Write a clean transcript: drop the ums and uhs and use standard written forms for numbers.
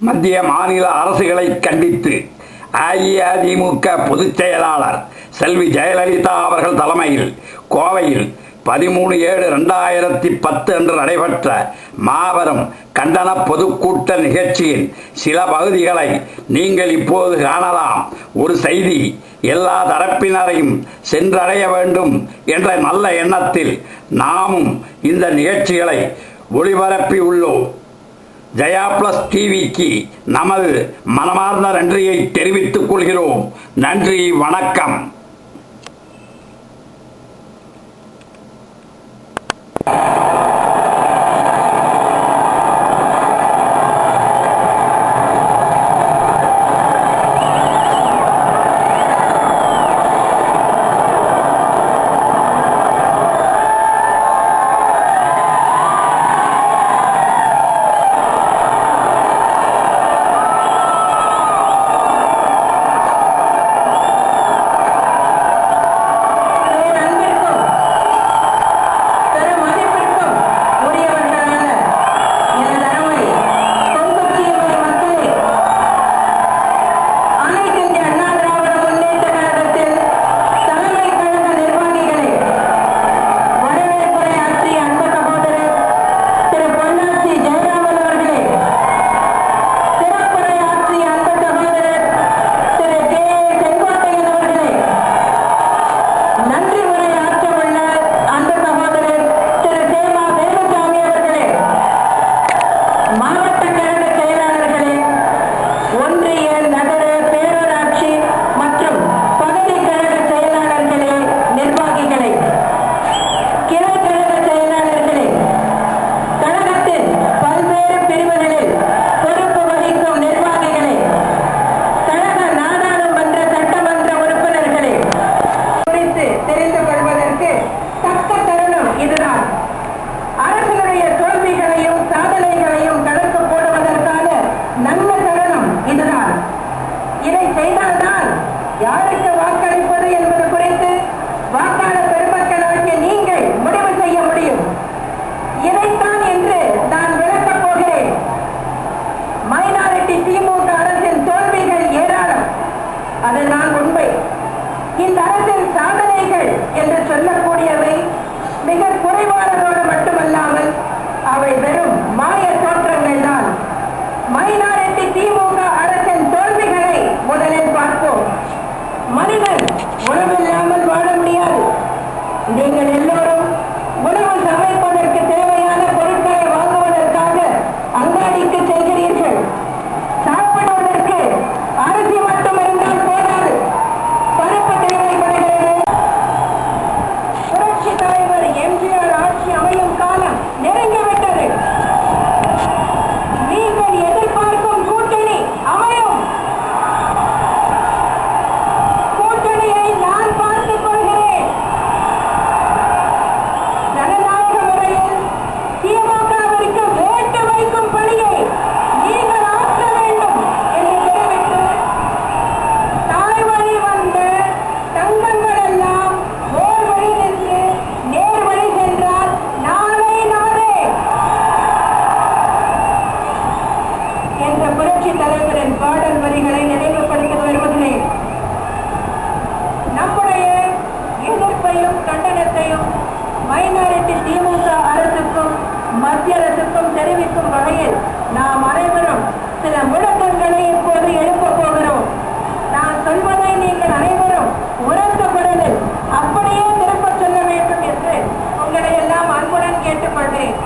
மத்திய மாநில அரசுகளை கண்டித்து அஇஅதிமுக பொதுச் செயலாளர் செல்வி ஜெயலலிதா அவர்கள் தலைமையில் கோவையில் 13/7/2010 அன்று நடைபெற்ற மாபெரும் கண்டன பொதுக்கூட்ட நிகழ்ச்சியின் சில பகுதிகளை நீங்கள் இப்போது காணலாம். ஒரு செய்தி எல்லா தரப்பினரையும் சென்றடைய வேண்டும் என்ற நல்ல எண்ணத்தில் நாமும் இந்த நிகழ்ச்சிகளை ஒளிபரப்பி உள்ளோம். ஜெயா பிளஸ் டிவிக்கு நமது மனமார்ந்த நன்றியை தெரிவித்துக் கொள்கிறோம். நன்றி, வணக்கம். யாருக்கு வாக்களிப்பது என்பது குறித்து வாக்காளர் பெருமக்களாகிய நீங்கள் முடிவு செய்ய முடியும். இதைத்தான் என்று நான் விளக்கப் போகிறேன். மைனாரிட்டி திமுக அரசின் தோல்விகள் ஏராளம், அதுதான் உண்மை. இந்த அரசின் சாதனைகள் என்று சொல்லக்கூடியவை மிக குறைவானதோடு மட்டுமல்லாமல் அவை வெறும் மாய தோற்றங்கள் தான். மைனாரிட்டி திமுக அரசின் தோல்விகளை முதலில் பார்ப்போம். மனிதன் உணவில்லாமல் வாழ முடியாது. நீங்கள் எல்லோரும் உணவு சமைப்பதற்கு தேவையான பொருட்களை வாங்குவதற்காக அங்காடிக்கு செல்கிறீர்கள். சாப்பிடுவதற்கு அரிசி மட்டும் இருந்தால் போதாது, பருப்பு தேவைப்படுகிறது. புரட்சி தலைவர் எம்ஜிஆர் ஆட்சி அமையும் காலம் நெருங்கிவிட்டது. நீங்கள் எதிர்பார்க்கும் கூட்டணி அமையும். கூட்டணியை நான் பார்த்துக் கொள்கிறேன். ஜனநாயக முறையில் திமுகவிற்கு வேட்டு வைக்கும் பணியை நீங்கள் ஆற்ற வேண்டும் என்று தெரிவித்து தாய் வழி வந்த தங்கங்கள் எல்லாம் ஓர் வழி நின்று நேர் வழி சென்றால் நாளே நாளே என்ற புரட்சி தலைவரின் பாடல் வரிகளை நினைவுபடுத்தி வருவதில்லை. நம்முடைய எதிர்ப்பையும் கண்டனத்தையும் மைனாரிட்டி திமுக அரசுக்கும் மத்திய அரசுக்கும் தெரிவிக்கும் வகையில் நாம் அனைவரும் சில முழக்கங்களை இப்போது எழுப்பப் போகிறோம். நான் சொல்வதை நீங்கள் அனைவரும் உரத்த குரலில் அப்படியே திரும்ப சொல்ல வேண்டும் என்று உங்களை எல்லாம் அன்புடன் கேட்டுக்கொள்கிறேன்.